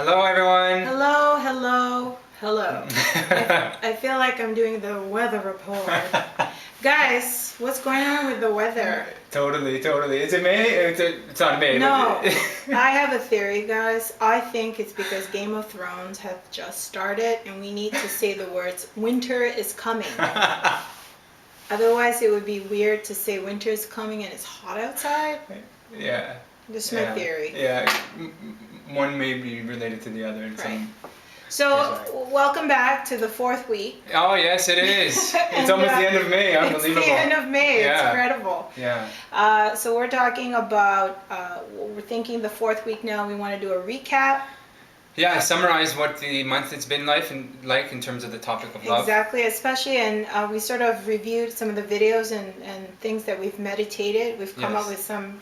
Hello, everyone. Hello, hello, hello. I feel like I'm doing the weather report. Guys, what's going on with the weather? Totally. Is it May? It's not May. No, But I have a theory, guys. I think it's because Game of Thrones have just started and we need to say the words winter is coming. Otherwise, it would be weird to say winter is coming and it's hot outside. Yeah. Just my theory. Yeah. One may be related to the other in Right. some. So, welcome back to the fourth week. Oh yes, it is. And, It's almost the end of May. Unbelievable. It's the end of May. Yeah. It's incredible. Yeah. So we're talking about, we're thinking the fourth week now. We want to do a recap. Yeah. Summarize what the month has been like in terms of the topic of love. Exactly, especially, and we sort of reviewed some of the videos and things that we've meditated. We've come up with some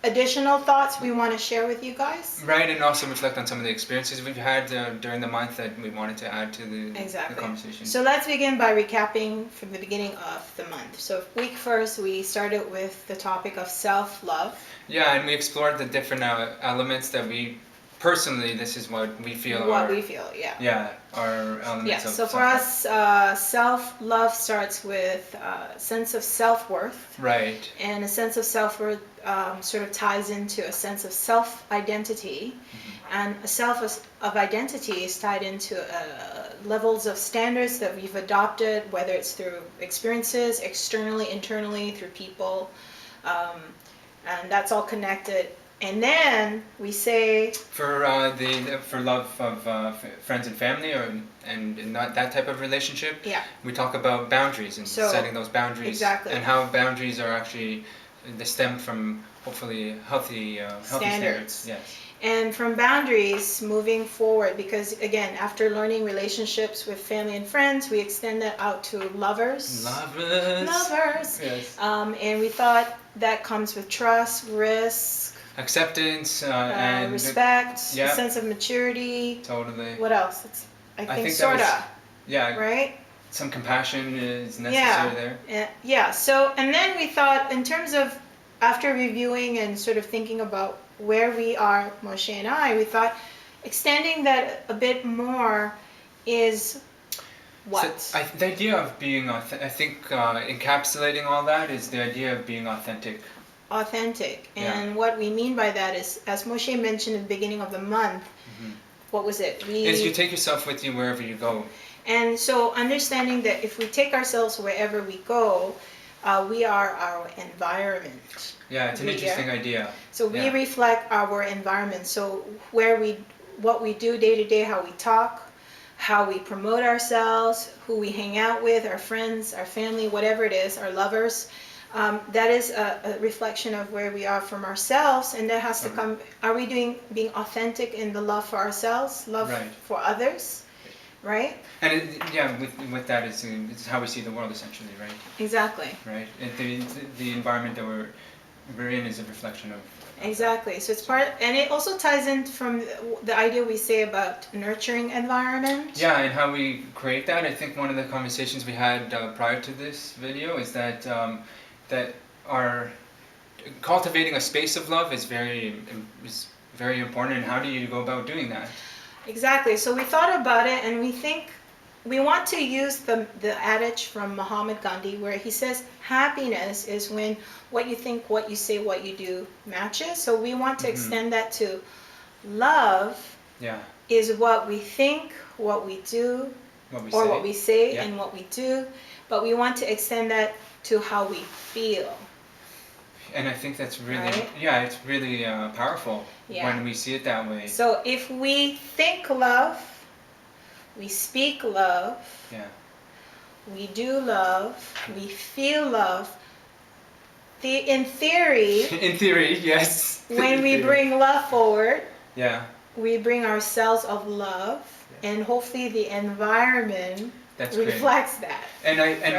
additional thoughts we want to share with you guys. Right, and also reflect on some of the experiences we've had during the month that we wanted to add to the conversation. So let's begin by recapping from the beginning of the month. So week first, we started with the topic of self-love. Yeah, and we explored the different elements that we, personally, this is what we feel Yeah, our elements of so for us, self-love starts with a sense of self-worth. Right. And a sense of self-worth sort of ties into a sense of self-identity. Mm-hmm. And a self of identity is tied into levels of standards that we've adopted, whether it's through experiences, externally, internally, through people. And that's all connected. And then we say for love of friends and family, and not that type of relationship. Yeah. We talk about boundaries and setting those boundaries. Exactly. And how boundaries are actually they stem from hopefully healthy standards. Yes. And from boundaries moving forward, because again, after learning relationships with family and friends, we extend that out to lovers. Lovers. Yes. And we thought that comes with trust, risk. Acceptance and respect, a sense of maturity. Totally. What else? I think sorta. Yeah. Right? Some compassion is necessary there. Yeah. So, and then we thought, in terms of after reviewing and sort of thinking about where we are, Moshe and I, we thought extending that a bit more is what? So the idea of being, I think encapsulating all that is the idea of being authentic. And what we mean by that is, as Moshe mentioned at the beginning of the month, what was it? Is you take yourself with you wherever you go. And so understanding that if we take ourselves wherever we go, we are our environment. Yeah, it's an interesting idea. So we reflect our environment. So what we do day to day, how we talk, how we promote ourselves, who we hang out with, our friends, our family, whatever it is, our lovers. That is a reflection of where we are from ourselves, and that has to come. Are we being authentic in the love for ourselves, love for others, right? And with that, it's how we see the world, essentially, right? Exactly. Right. The environment that we're in is a reflection of. Exactly. So it's and it also ties in from the idea we say about nurturing environment. Yeah, and how we create that. I think one of the conversations we had prior to this video is that. That our cultivating a space of love is very important, and how do you go about doing that? Exactly. So we thought about it, and we think we want to use the adage from Mahatma Gandhi where he says happiness is when what you think, what you say, what you do matches. So we want to extend that to love. Yeah. Is what we think, what we do, what we say and what we do, but we want to extend that to how we feel. And I think that's really, it's really powerful when we see it that way. So if we think love, we speak love, we do love, we feel love, in theory, yes. When we bring love forward, we bring ourselves of love, and hopefully the environment reflects that. And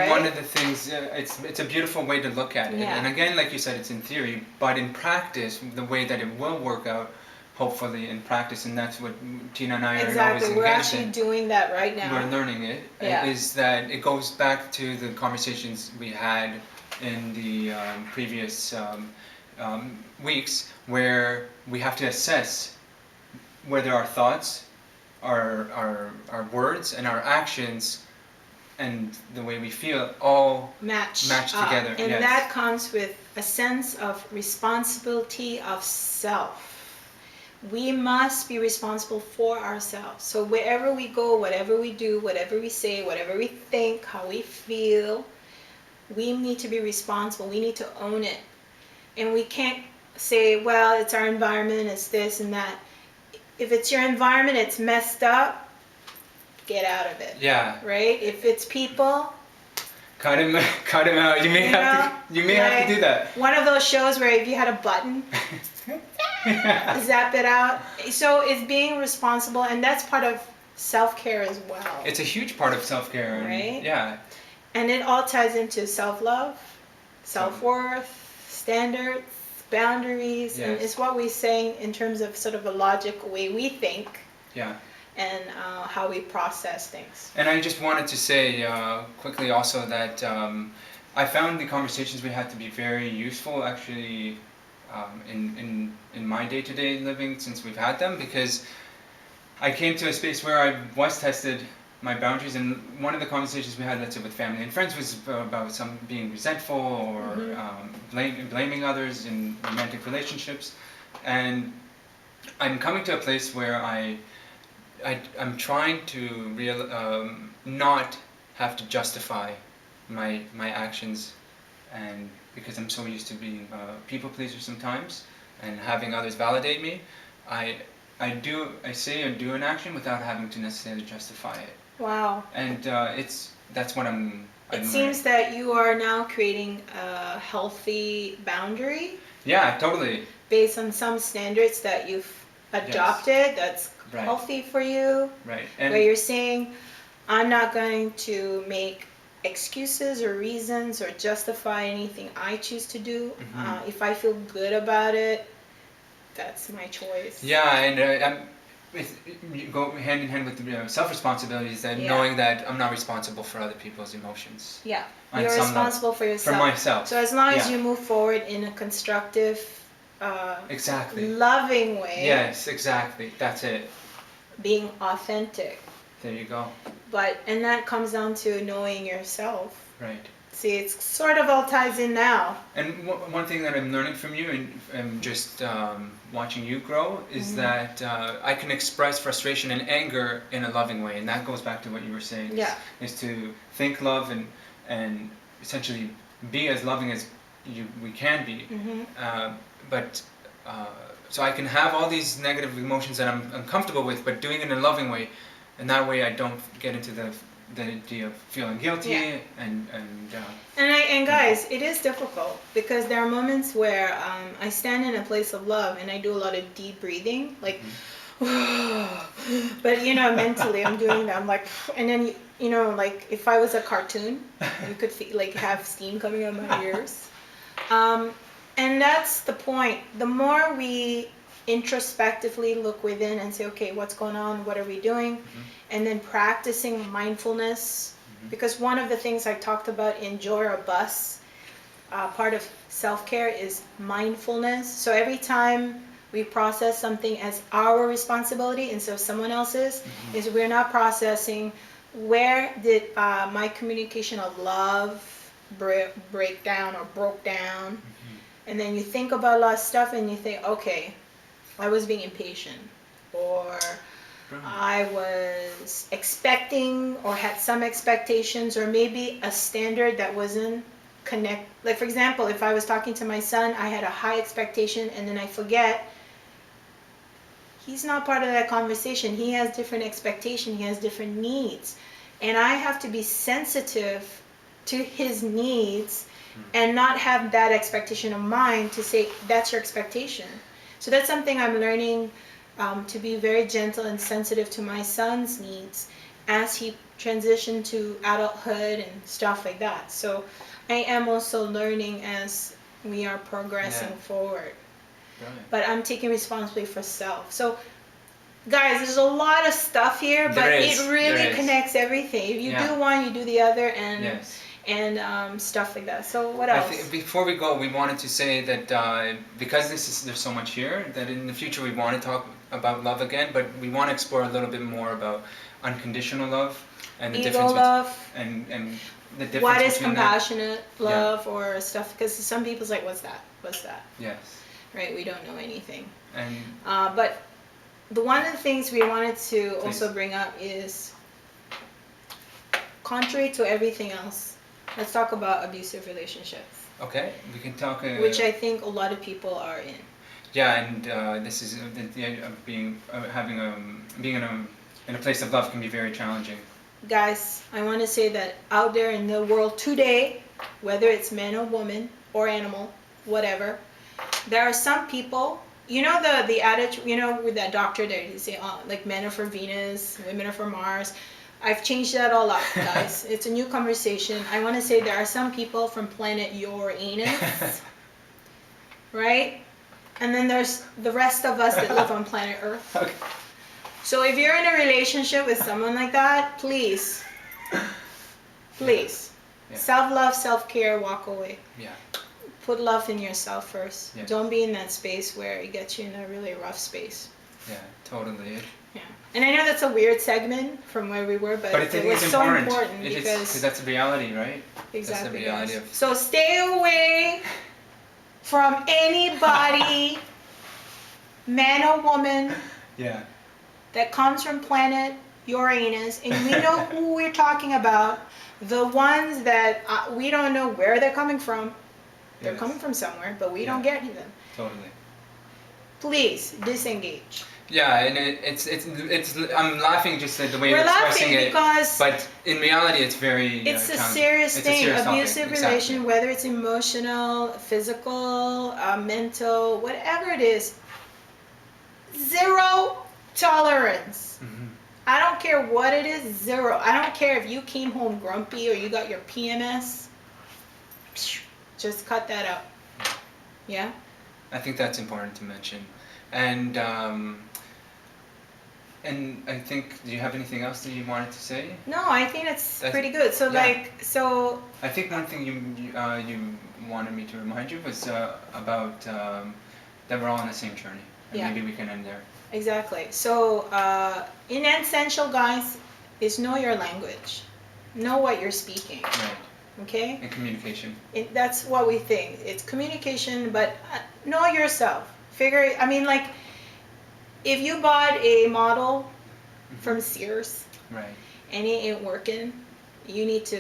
one of the things, it's a beautiful way to look at it. And again, like you said, it's in theory, but in practice, the way that it will work out, hopefully in practice, and that's what Tina and I are always engaged in. We're actually doing that right now. We're learning it. Is that it goes back to the conversations we had in the previous weeks, where we have to assess whether our thoughts, our words, and our actions, and the way we feel all match together. And that comes with a sense of responsibility of self. We must be responsible for ourselves. So wherever we go, whatever we do, whatever we say, whatever we think, how we feel, we need to be responsible. We need to own it. And we can't say, well, it's our environment, it's this and that. If it's your environment, it's messed up, get out of it. Yeah. Right? If it's people, cut him out. You may have to do that. One of those shows where if you had a button, zap it out. So it's being responsible, and that's part of self-care as well. It's a huge part of self-care. Right? Yeah. And it all ties into self-love, self-worth, standards, boundaries, and it's what we're saying in terms of sort of a logical way we think. Yeah. And how we process things. And I just wanted to say quickly also that I found the conversations we had to be very useful actually in my day-to-day living since we've had them, because I came to a space where I was tested my boundaries, and one of the conversations we had, let's say with family and friends, was about some being resentful or blaming others in romantic relationships. And I'm coming to a place where I'm trying to not have to justify my actions, and because I'm so used to being a people pleaser sometimes and having others validate me, I say or do an action without having to necessarily justify it. Wow. And that's what I'm seems that you are now creating a healthy boundary. Yeah, totally. Based on some standards that you've adopted, that's healthy for you. Right. And where you're saying, I'm not going to make excuses or reasons or justify anything I choose to do. If I feel good about it, that's my choice. Yeah, and you go hand in hand with the self-responsibility, is that knowing that I'm not responsible for other people's emotions. Yeah, you're responsible for yourself. For myself. So as long as you move forward in a constructive, exactly, loving way. Yes, exactly. That's it. Being authentic. There you go. And that comes down to knowing yourself. Right. See, it's sort of all ties in now. And one thing that I'm learning from you and just watching you grow is that I can express frustration and anger in a loving way, and that goes back to what you were saying. Is to think love and essentially be as loving as we can be. So I can have all these negative emotions that I'm uncomfortable with, but doing it in a loving way, and that way I don't get into the idea of feeling guilty and guys, it is difficult because there are moments where I stand in a place of love and I do a lot of deep breathing, like but mentally I'm doing that. I'm like, and then like if I was a cartoon, you could feel, like have steam coming out of my ears. And that's the point. The more we introspectively look within and say, okay, what's going on? What are we doing? And then practicing mindfulness. Because one of the things I talked about in Joy or Bus, part of self-care is mindfulness. So every time we process something as our responsibility instead of someone else's, is we're not processing where did my communication of love break down or broke down. And then you think about a lot of stuff and you think, okay, I was being impatient, or I was expecting or had some expectations, or maybe a standard that wasn't connect. Like for example, if I was talking to my son, I had a high expectation and then I forget he's not part of that conversation. He has different expectation, he has different needs. And I have to be sensitive to his needs and not have that expectation of mine to say, that's your expectation. So that's something I'm learning, to be very gentle and sensitive to my son's needs as he transitioned to adulthood and stuff like that. So I am also learning as we are progressing forward. Brilliant. But I'm taking responsibility for self. So guys, there's a lot of stuff here, but it really connects everything. If you do one, you do the other, and and stuff like that. So what else? I think before we go, we wanted to say that because there's so much here, that in the future we want to talk about love again, but we want to explore a little bit more about unconditional love and the Ego difference love. and the difference What is between compassionate love or stuff? Because some people's like, what's that? What's that? Yes. Right? We don't know anything. And but one of the things we wanted to Please. also bring up is, contrary to everything else, let's talk about abusive relationships. okay, we can talk. Which I think a lot of people are in. Yeah, and this is the idea of being being in a place of love can be very challenging. Guys, I want to say that out there in the world today, whether it's man or woman or animal, whatever, there are some people. You know the adage, you know, with that doctor there, you say, oh, like men are for Venus, women are for Mars. I've changed that all up, guys. It's a new conversation. I want to say there are some people from planet Uranus, right? And then there's the rest of us that live on planet Earth. Okay. So if you're in a relationship with someone like that, please, Yeah. self-love, self-care, walk away. Yeah. Put love in yourself first. Yes. Don't be in that space where it gets you in a really rough space. Yeah, totally. Yeah. And I know that's a weird segment from where we were, but I think it was it's so important. important It is, because that's a reality, right? exactly. That's the reality guys. of. So stay away from anybody, man or woman, Yeah. that comes from planet Uranus, and we know who we're talking about. The ones that we don't know where they're coming from. They're Yes. coming from somewhere, but we don't Yeah. get them. Totally. Please disengage. Yeah, and it's I'm laughing just at the way We're you're expressing laughing it, because but in reality, it's very. it's a challenging. serious It's a thing. serious topic, Abusive exactly. relation, whether it's emotional, physical, mental, whatever it is, zero tolerance. Mhm. I don't care what it is, zero. I don't care if you came home grumpy or you got your PMS. Just cut that out. Yeah? I think that's important to mention, and I think. Do you have anything else that you wanted to say? No, I think it's That's- pretty good. So yeah. so I think one thing you wanted me to remind you was about that we're all on the same journey, and Yeah. maybe we can end there. exactly. So in essential, guys, is know your language. Know what you're speaking. Right. Okay? And communication. That's what we think. It's communication, but know yourself. I mean, like, if you bought a model from Sears Right. and it ain't working, you need to,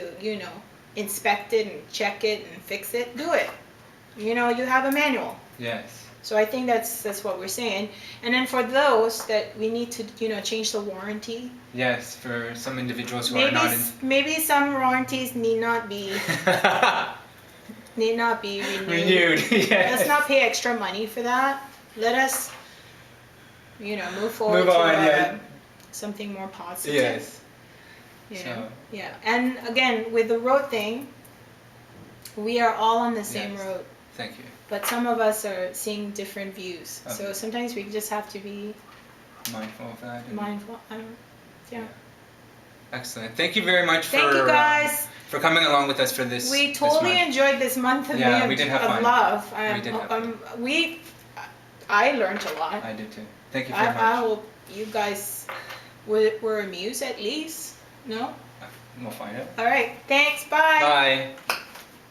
inspect it and check it and fix it. Do it. You have a manual. Yes. So I think that's what we're saying. And then for those that we need to, change the warranty. Yes, for some individuals who are not in. Maybe some warranties need not be renewed. Renewed. Yes. Let's not pay extra money for that. Let us, move forward Move on, to yeah. something more positive. Yes. Yeah. So- Yeah. And again, with the road thing, we are all on the same Yes. road. Thank you. But some of us are seeing different views. Okay. So sometimes we just have to be Mindful of that. and- mindful. Yeah. Excellent. Thank you very much Thank you, guys. for coming along with us for this. We totally this month. enjoyed this month of, Yeah, we did have fun. love. We did have fun. I learned a lot. I did too. Thank you very much. I hope you guys were amused at least. No? We'll find out. All right. Thanks. Bye. Bye.